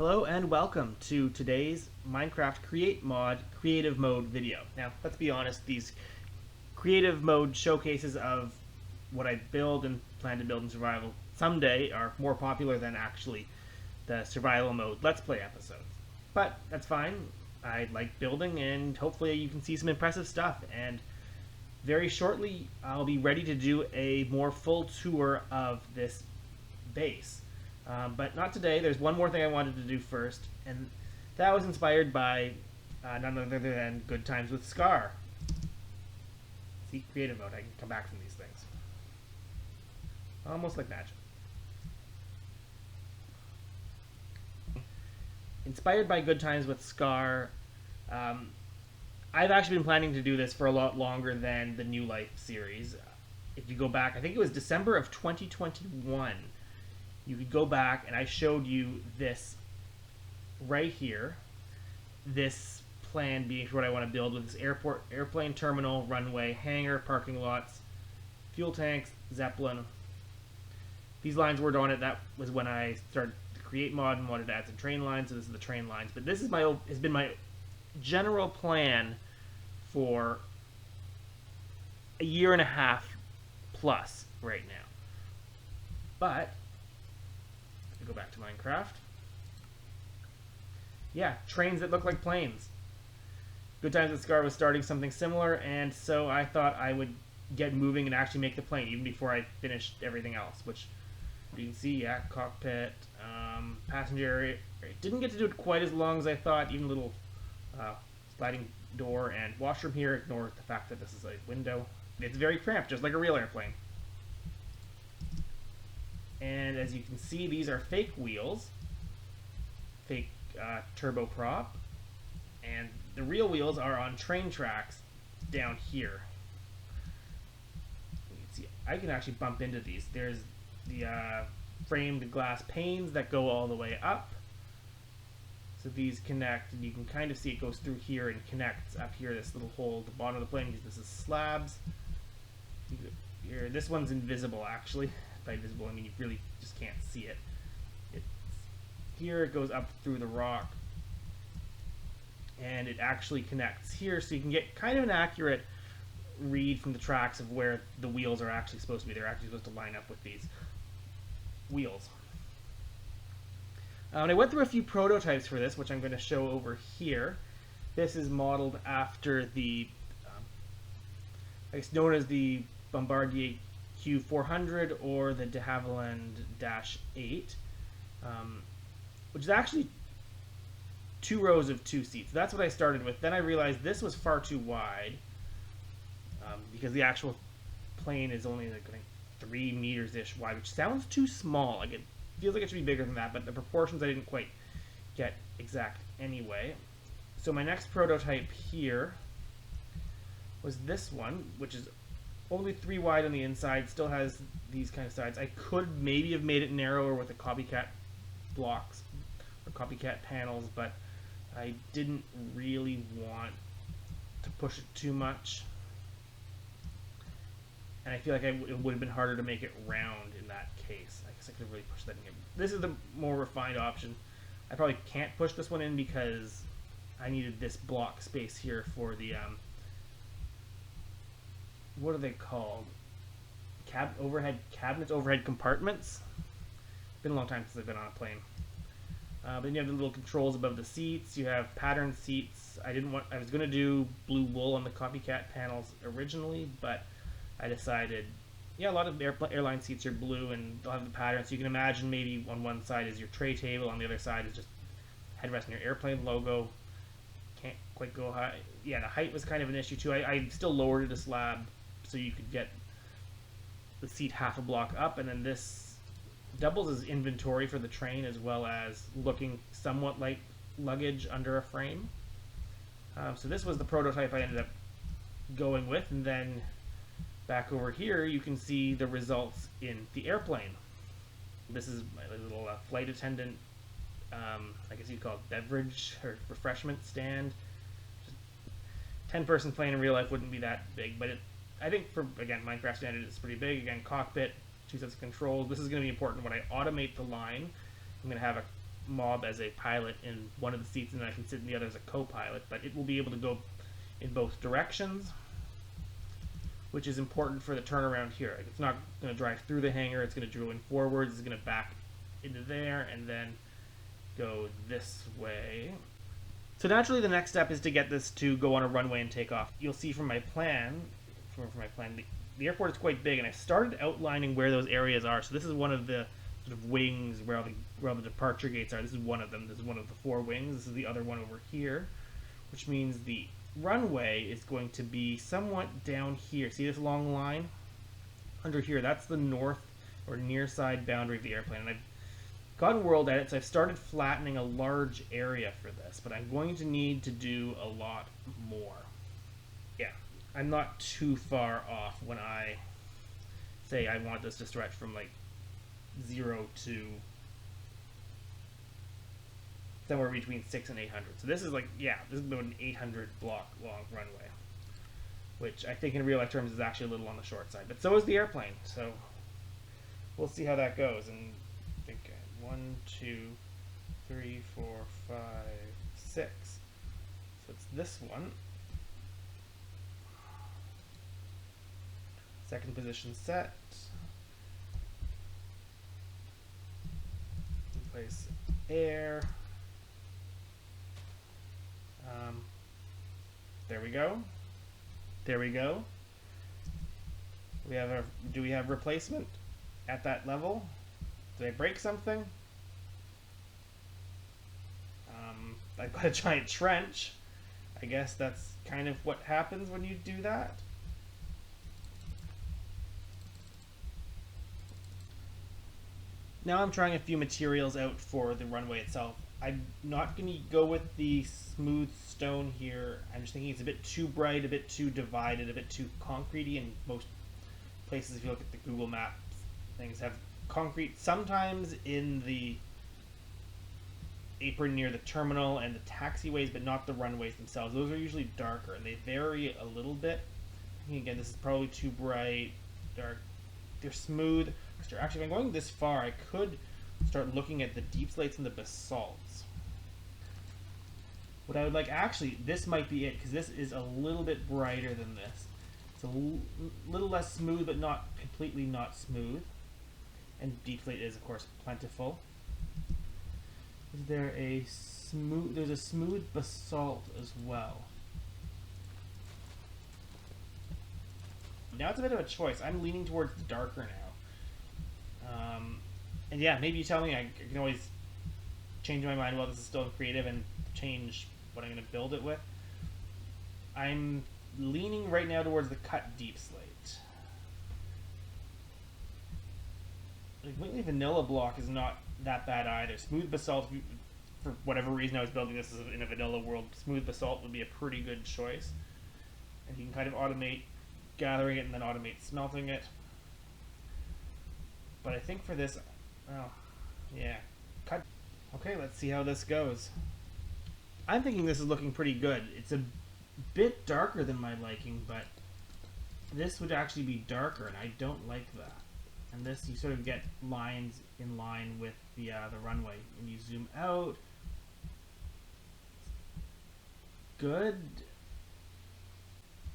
Hello and welcome to today's Minecraft Creative Mode video. Now, let's be honest, these creative mode showcases of what I build and plan to build in survival someday are more popular than actually the survival mode Let's Play episodes. But that's fine. I like building and hopefully you can see some impressive stuff, and very shortly I'll be ready to do a more full tour of this base. But not today. There's one more thing I wanted to do first, and that was inspired by none other than GoodTimesWithScar. See, creative mode. I can come back from these things. Almost like magic. Inspired by GoodTimesWithScar, I've actually been planning to do this for a lot longer than the New Life series. If you go back, I think it was December of 2021. You could go back and I showed you this right here. This plan being what I want to build with this airplane terminal, runway, hangar, parking lots, fuel tanks, Zeppelin. These lines weren't on it. That was when I started to create mod and wanted to add some train lines. So this is the train lines. But this is has been my general plan for a year and a half plus right now. But go back to Minecraft. Yeah, trains that look like planes. GoodTimesWithScar was starting something similar, and so I thought I would get moving and actually make the plane even before I finished everything else, which you can see, yeah, cockpit, passenger area. Didn't get to do it quite as long as I thought, even a little sliding door and washroom here. Ignore the fact that this is a window. It's very cramped, just like a real airplane. And as you can see, these are fake wheels, fake turboprop, and the real wheels are on train tracks down here. You can see, I can actually bump into these. There's the framed glass panes that go all the way up. So these connect, and you can kind of see it goes through here and connects up here, this little hole at the bottom of the plane, because this is slabs. Here, this one's invisible, actually. By visible, I mean you really just can't see it. Here it goes up through the rock, and it actually connects here, so you can get kind of an accurate read from the tracks of where the wheels are actually supposed to be. They're actually supposed to line up with these wheels. And I went through a few prototypes for this, which I'm going to show over here. This is modeled after the, it's known as the Bombardier Q400 or the de Havilland-8, which is actually 2 rows of 2 seats. That's what I started with. Then I realized this was far too wide because the actual plane is only like 3 meters-ish wide, which sounds too small. Like, it feels like it should be bigger than that, but the proportions I didn't quite get exact anyway. So my next prototype here was this one, which is only 3 wide on the inside, still has these kind of sides. I could maybe have made it narrower with the copycat blocks or copycat panels, but I didn't really want to push it too much. And I feel like it would have been harder to make it round in that case. I guess I could have really pushed that in. This is the more refined option. I probably can't push this one in because I needed this block space here for the what are they called? Overhead cabinets, overhead compartments. Been a long time since I've been on a plane. But then you have the little controls above the seats. You have patterned seats. I was going to do blue wool on the copycat panels originally, but I decided, yeah, a lot of airline seats are blue and they'll have the pattern. So you can imagine maybe on one side is your tray table, on the other side is just headrest and your airplane logo. Can't quite go high. Yeah, the height was kind of an issue too. I still lowered it a slab so you could get the seat half a block up, and then this doubles as inventory for the train as well as looking somewhat like luggage under a frame. So this was the prototype I ended up going with, and then back over here you can see the results in the airplane. This is my little flight attendant, I guess you'd call it beverage or refreshment stand. 10-person plane in real life wouldn't be that big, but I think for, again, Minecraft standard, it's pretty big. Again, cockpit, 2 sets of controls. This is going to be important when I automate the line. I'm going to have a Mob as a pilot in one of the seats, and then I can sit in the other as a co-pilot. But it will be able to go in both directions, which is important for the turnaround here. It's not going to drive through the hangar. It's going to drill in forwards. It's going to back into there and then go this way. So naturally, the next step is to get this to go on a runway and take off. You'll see from my plan, the airport is quite big, and I started outlining where those areas are. So this is one of the sort of wings where all the departure gates are. This is one of them. This is one of the 4 wings. This is the other one over here, which means the runway is going to be somewhat down here. See this long line under here? That's the north or near side boundary of the airplane, and I've gotten world edits. I've started flattening a large area for this, but I'm going to need to do a lot more. Yeah, I'm not too far off when I say I want this to stretch from like 0 to somewhere between 600 and 800. So this is like, yeah, this is about an 800 block long runway, which I think in real life terms is actually a little on the short side. But so is the airplane, so we'll see how that goes. And I think 1, 2, 3, 4, 5, 6. So it's this one. Second position set. Place air. There we go. There we go. Do we have replacement at that level? Did I break something? I've got a giant trench. I guess that's kind of what happens when you do that. Now I'm trying a few materials out for the runway itself. I'm not going to go with the smooth stone here. I'm just thinking it's a bit too bright, a bit too divided, a bit too concretey. In most places, if you look at the Google Maps, things have concrete sometimes in the apron near the terminal and the taxiways, but not the runways themselves. Those are usually darker, and they vary a little bit. Again, this is probably too bright, dark. They're smooth. Actually, if I'm going this far, I could start looking at the deep slates and the basalts. What I would like, actually, this might be it, because this is a little bit brighter than this. It's a little less smooth, but not completely not smooth. And deep slate is, of course, plentiful. Is there a smooth? There's a smooth basalt as well. Now it's a bit of a choice. I'm leaning towards the darker now. And yeah, maybe you tell me. I can always change my mind while this is still creative and change what I'm going to build it with. I'm leaning right now towards the cut deep slate. The completely vanilla block is not that bad either. Smooth basalt, for whatever reason I was building this in a vanilla world, smooth basalt would be a pretty good choice. And you can kind of automate gathering it and then automate smelting it. But I think for this, oh, yeah, cut. Okay, let's see how this goes. I'm thinking this is looking pretty good. It's a bit darker than my liking, but this would actually be darker, and I don't like that. And this, you sort of get lines in line with the runway. And you zoom out. Good.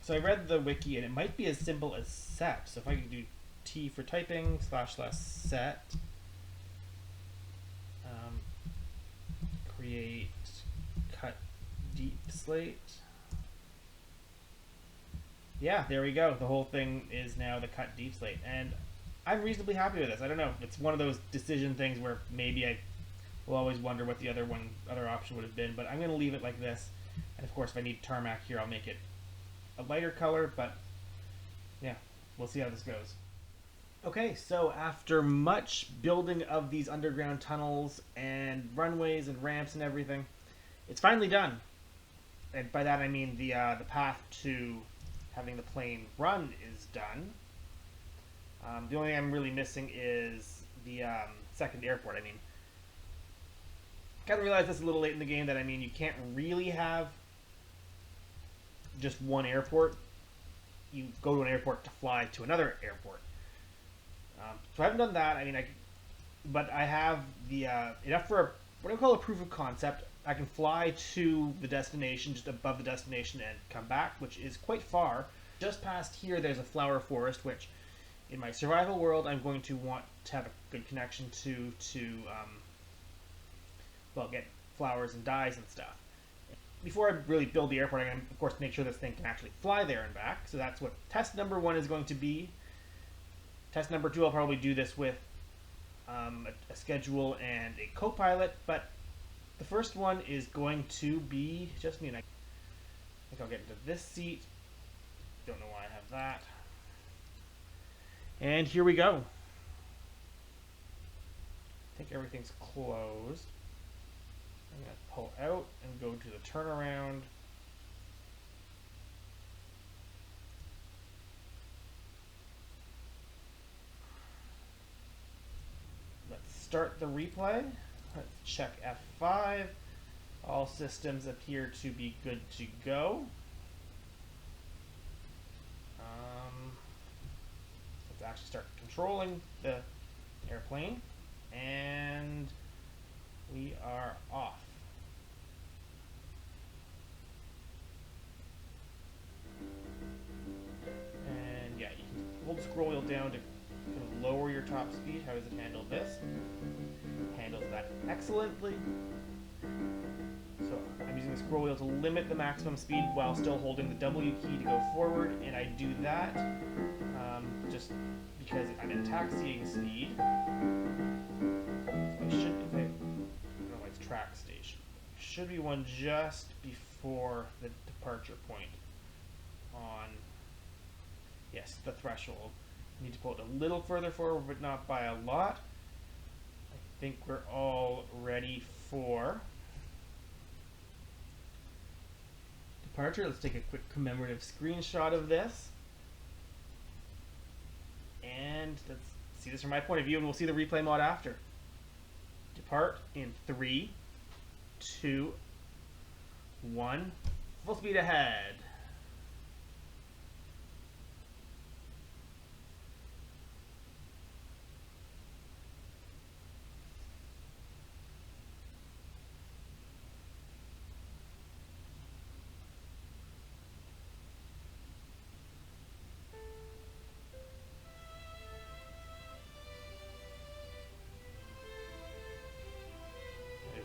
So I read the wiki, and it might be as simple as set. So if I can do T for typing, / set, create cut deep slate. Yeah, there we go. The whole thing is now the cut deep slate. And I'm reasonably happy with this. I don't know. It's one of those decision things where maybe I will always wonder what the other option would have been, but I'm going to leave it like this. And of course, if I need tarmac here, I'll make it a lighter color, but yeah, we'll see how this goes. Okay, so after much building of these underground tunnels and runways and ramps and everything, it's finally done. And by that I mean the path to having the plane run is done. The only thing I'm really missing is the second airport. I mean, kind of realized this a little late in the game that, I mean, you can't really have just one airport. You go to an airport to fly to another airport. So I haven't done that. I mean, but I have the enough for what I call a proof of concept. I can fly to the destination, just above the destination, and come back, which is quite far. Just past here, there's a flower forest, which in my survival world, I'm going to want to have a good connection to well, get flowers and dyes and stuff. Before I really build the airport, I'm going to, of course, make sure this thing can actually fly there and back. So that's what test number 1 is going to be. Test number 2, I'll probably do this with a schedule and a co-pilot, but the first one is going to be just me, and I think I'll get into this seat. Don't know why I have that. And here we go. I think everything's closed. I'm going to pull out and go to the turnaround. Let's start the replay. Let's check F5. All systems appear to be good to go. Let's actually start controlling the airplane. And we are off. And yeah, you can hold the scroll wheel down to kind of lower your top speed. How does it handle this? Handles that excellently. So I'm using the scroll wheel to limit the maximum speed while still holding the W key to go forward, and I do that just because I'm in taxiing speed. So I should, I don't know why it's track station. Should be one just before the departure point on, yes, the threshold. I need to pull it a little further forward, but not by a lot. I think we're all ready for departure. Let's take a quick commemorative screenshot of this. And let's see this from my point of view, and we'll see the replay mod after. Depart in 3, 2, 1. Full speed ahead.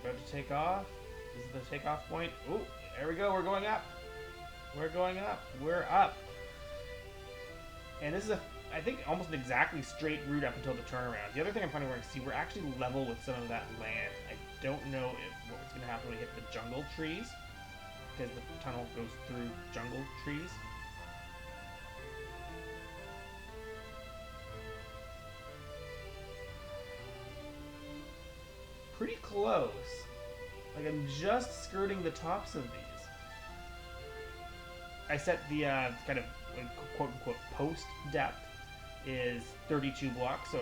About to take off. This is the takeoff point. Ooh, there we go. We're going up. We're going up. We're up. And this is I think, almost an exactly straight route up until the turnaround. The other thing I'm finding where I see we're actually level with some of that land. I don't know what's going to happen when we hit the jungle trees, because the tunnel goes through jungle trees. Pretty close. Like, I'm just skirting the tops of these. I set the kind of quote-unquote post depth is 32 blocks, so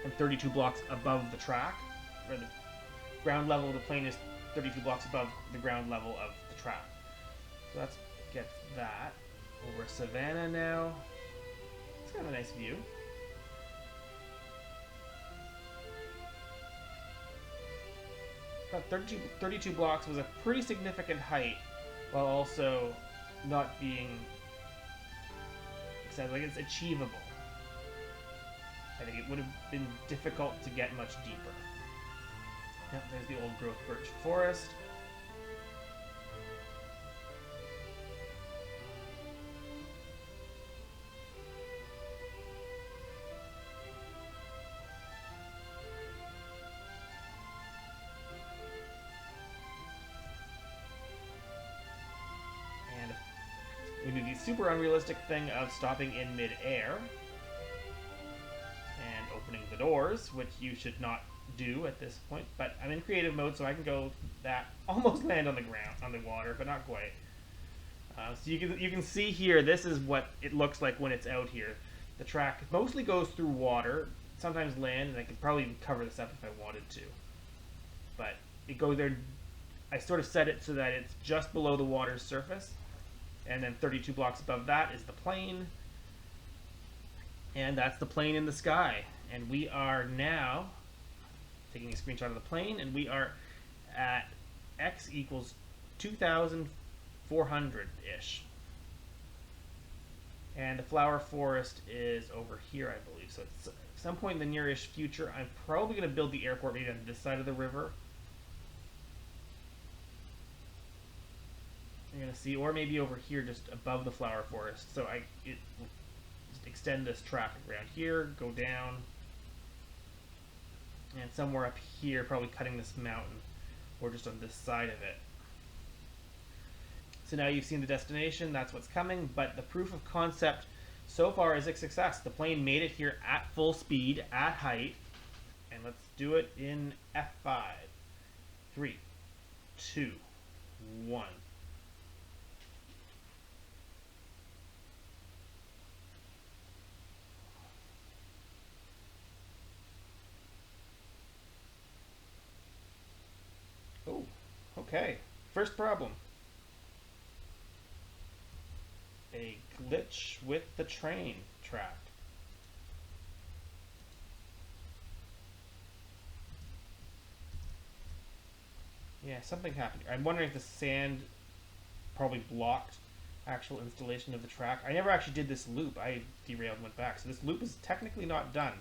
I'm 32 blocks above the track, or the ground level of the plane is 32 blocks above the ground level of the track. So let's get that. Over Savannah now. It's kind of a nice view. About 32 blocks was a pretty significant height, while also not being excited. Like, it's achievable. I think it would have been difficult to get much deeper. Yep, there's the old growth birch forest. We do the super unrealistic thing of stopping in mid-air and opening the doors, which you should not do at this point. But I'm in creative mode, so I can go that, almost land on the ground, on the water, but not quite. So you can see here, this is what it looks like when it's out here. The track mostly goes through water, sometimes land, and I could probably cover this up if I wanted to. But it goes there. I sort of set it so that it's just below the water's surface. And then 32 blocks above that is the plane. And that's the plane in the sky. And we are now taking a screenshot of the plane, and we are at x equals 2,400-ish. And the flower forest is over here, I believe. So at some point in the nearish future, I'm probably going to build the airport maybe on this side of the river. You're going to see, or maybe over here just above the flower forest. So it will just extend this track around here, go down, and somewhere up here, probably cutting this mountain, or just on this side of it. So now you've seen the destination, that's what's coming, but the proof of concept so far is a success. The plane made it here at full speed, at height, and let's do it in F5. 3, 2, 1. Oh, okay. First problem. A glitch with the train track. Yeah, something happened. I'm wondering if the sand probably blocked actual installation of the track. I never actually did this loop. I derailed and went back. So this loop is technically not done.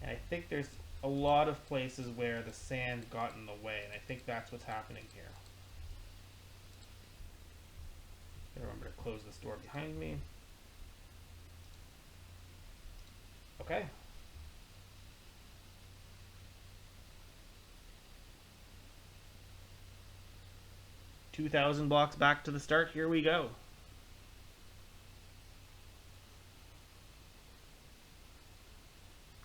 And I think there's a lot of places where the sand got in the way, and I think that's what's happening here. Gotta remember to close this door behind me. Okay. $2,000 blocks back to the start. Here we go.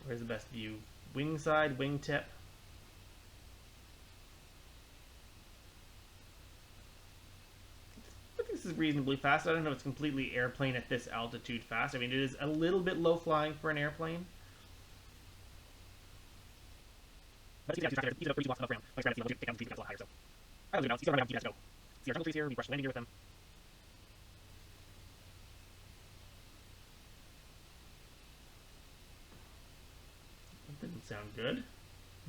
Where's the best view? Wing side, wing tip. I think this is reasonably fast. I don't know if it's completely airplane at this altitude fast. I mean, it is a little bit low flying for an airplane. But it's faster. Even though 30 blocks above ground, like gravity level, take down the speed a lot higher. So I don't know. See around, you guys go. See our jungle trees here. We brush the landing gear with them. That didn't sound good.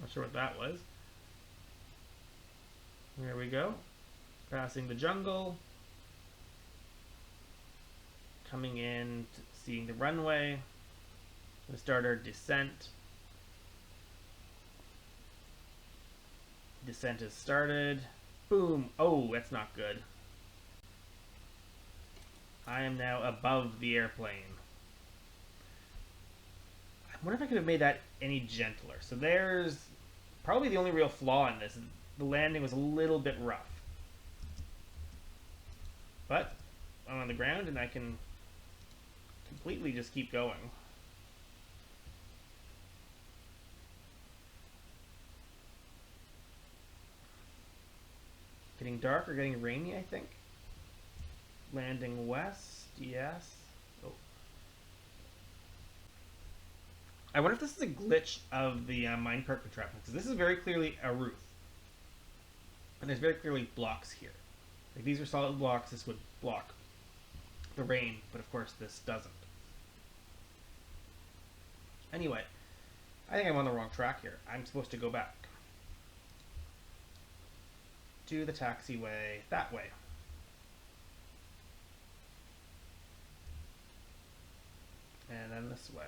Not sure what that was. There we go. Passing the jungle. Coming in, seeing the runway. We'll start our descent. Descent has started. Boom. Oh, that's not good. I am now above the airplane. I wonder if I could have made that any gentler. So there's probably the only real flaw in this. The landing was a little bit rough. But I'm on the ground and I can completely just keep going. Getting dark or getting rainy, I think. Landing west, yes. Oh. I wonder if this is a glitch of the minecart contraption, because this is very clearly a roof. And there's very clearly blocks here. If these are solid blocks, this would block the rain, but of course this doesn't. Anyway, I think I'm on the wrong track here. I'm supposed to go back to the taxiway that way. And then this way.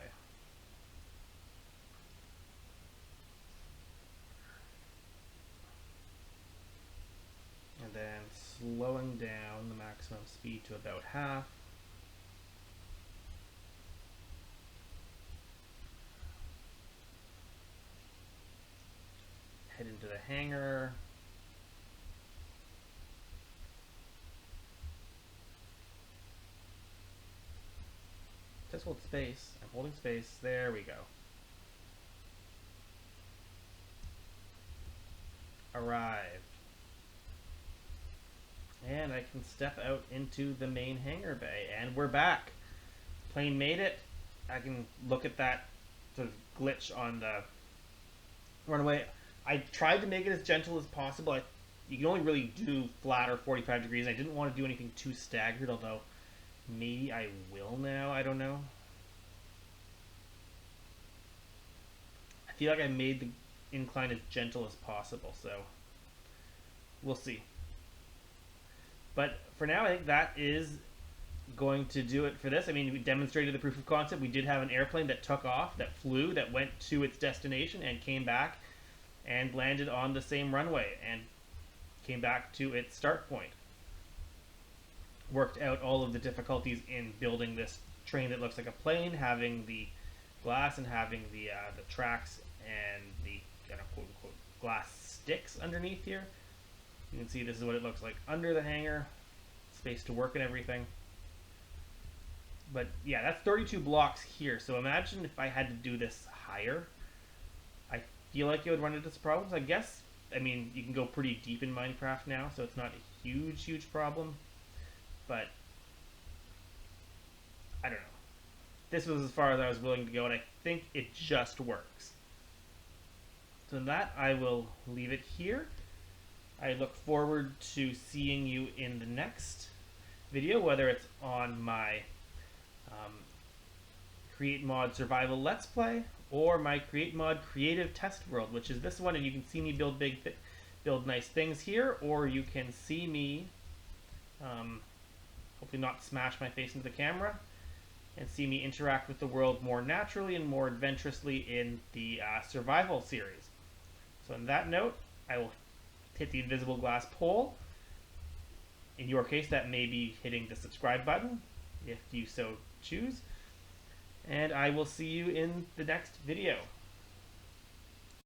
And then slowing down the maximum speed to about half. Head into the hangar. Just hold space. I'm holding space. There we go. Arrived. And I can step out into the main hangar bay. And we're back. Plane made it. I can look at that sort of glitch on the runway. I tried to make it as gentle as possible. You can only really do flat or 45 degrees. I didn't want to do anything too staggered, although maybe I will now. I don't know. I feel like I made incline as gentle as possible. So we'll see. But for now, I think that is going to do it for this. I mean, we demonstrated the proof of concept. We did have an airplane that took off, that flew, that went to its destination and came back and landed on the same runway and came back to its start point. Worked out all of the difficulties in building this train that looks like a plane, having the glass and having the tracks and the kind of quote-unquote glass sticks underneath here. You can see this is what it looks like under the hangar. Space to work and everything. But yeah, that's 32 blocks here. So imagine if I had to do this higher. I feel like it would run into some problems. I guess, I mean, you can go pretty deep in Minecraft now, so it's not a huge problem. But I don't know. This was as far as I was willing to go, and I think it just works. So in that, I will leave it here. I look forward to seeing you in the next video, whether it's on my Create Mod Survival Let's Play or my Create Mod Creative Test World, which is this one, and you can see me build nice things here, or you can see me hopefully not smash my face into the camera and see me interact with the world more naturally and more adventurously in the survival series. So on that note, I will hit the invisible glass pole. In your case, that may be hitting the subscribe button, if you so choose. And I will see you in the next video.